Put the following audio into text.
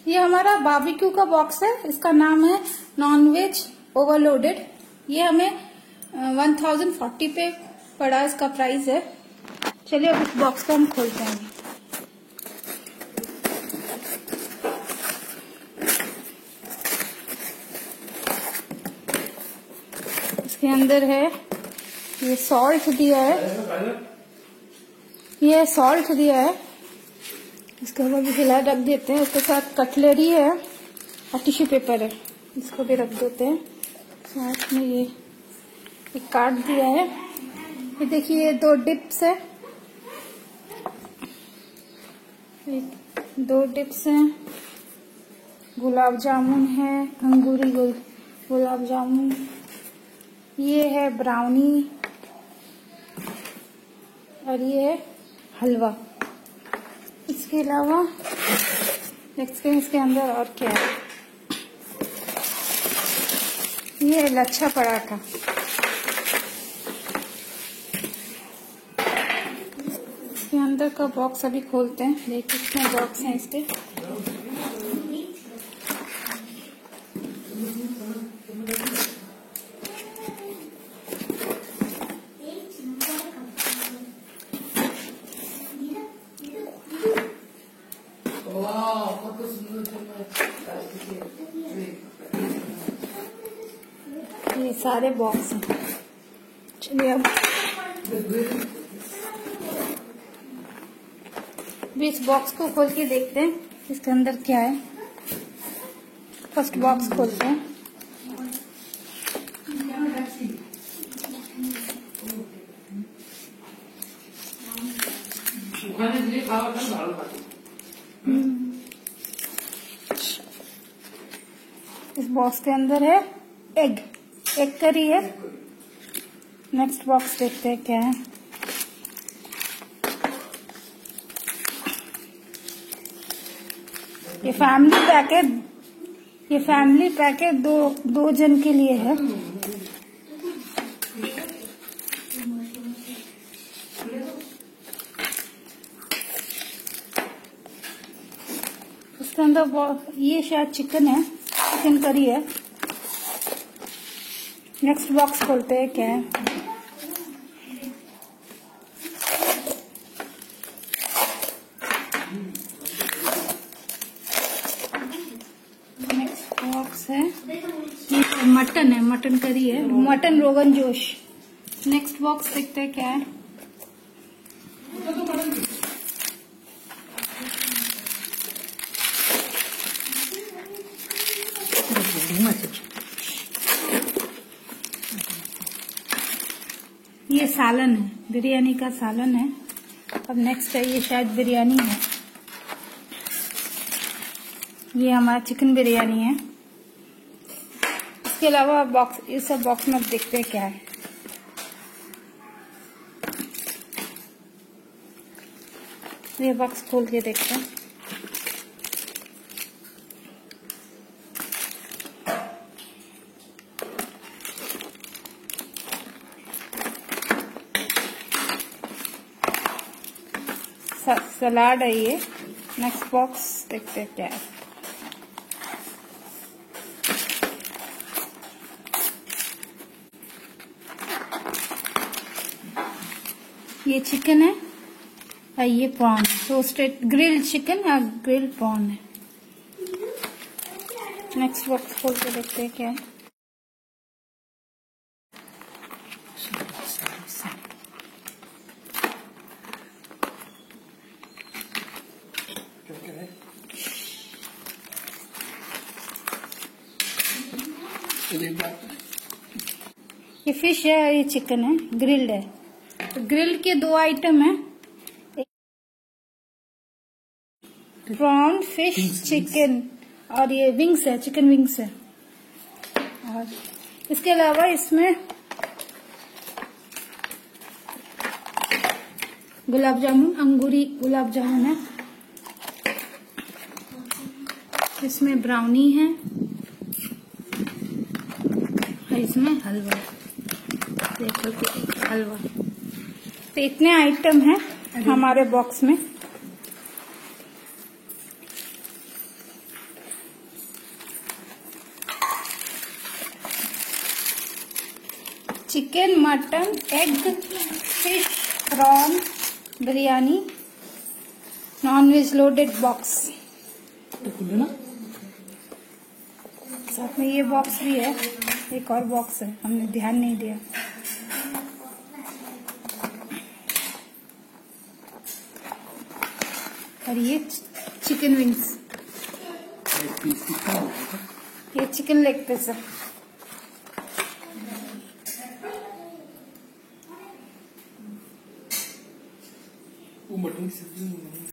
ये हमारा बारबेक्यू का बॉक्स है, इसका नाम है नॉनवेज ओवरलोडेड। ये हमें 1040 पे पड़ा, इसका प्राइस है। चलिए अब इस बॉक्स को हम खोलते हैं। इसके अंदर है ये सॉल्ट दिया है, ये सॉल्ट दिया है। इसको हम अभी फिलहाल रख देते हैं। उसके साथ कटलरी है और टिश्यू पेपर है, इसको भी रख देते हैं। साथ में ये एक कार्ड दिया है। ये देखिए ये 2 डिप्स है, 2 डिप्स हैं। गुलाब जामुन है, अंगूरी गुलाब जामुन। ये है ब्राउनी और ये है हलवा। इसके अलावा देखते हैं इसके अंदर और क्या है। ये है लच्छा पराठा। इसके अंदर का बॉक्स अभी खोलते हैं, देखिए कितने बॉक्स हैं इसके। ये सारे बॉक्स हैं। चलिए अब इस बॉक्स को खोल के देखते हैं इसके अंदर क्या है। फर्स्ट बॉक्स खोलते हैं। इस बॉक्स के अंदर है एग करी है। नेक्स्ट बॉक्स देखते हैं क्या है। ये फैमिली पैक है, ये फैमिली पैक है, दो जन के लिए है। उसके अंदर ये शायद चिकन है, चिकन करी है। नेक्स्ट बॉक्स खोलते हैं क्या है। नेक्स्ट बॉक्स है, मटन है, मटन करी है, mutton rogan josh. Next box देखते हैं क्या है। ये सालन है, बिरयानी का सालन है। अब नेक्स्ट है, ये शायद बिरयानी है। ये हमारा चिकन बिरयानी है। इसके अलावा बॉक्स, ये सब बॉक्स में देखते हैं क्या है। ये बॉक्स खोल के देखते हैं। सलाद है ये। नेक्स्ट बॉक्स देखते हैं क्या है। ये चिकन है और ये प्रॉन, रोस्टेड ग्रिल्ड चिकन और ग्रिल्ड प्रॉन है। नेक्स्ट बॉक्स खोल के देखते हैं क्या है। ये फिश है और ये चिकन है, ग्रिल्ड है। तो ग्रिल्ड के 2 आइटम है, प्रॉन, फिश, चिकन, और ये विंग्स है, चिकन विंग्स है। और इसके अलावा इसमें गुलाब जामुन, अंगूरी गुलाब जामुन है। इसमें ब्राउनी है और इसमें हलवा, देखो हलवा। तो इतने आइटम हैं हमारे बॉक्स में। Chicken, mutton, egg, fish, prawn biryani, non veg loaded box. साथ में ये बॉक्स भी है, एक और बॉक्स है, हमने ध्यान नहीं दिया। और ये चिकन विंग्स, ये चिकन लेग पीस है। वो मटन की सब्जी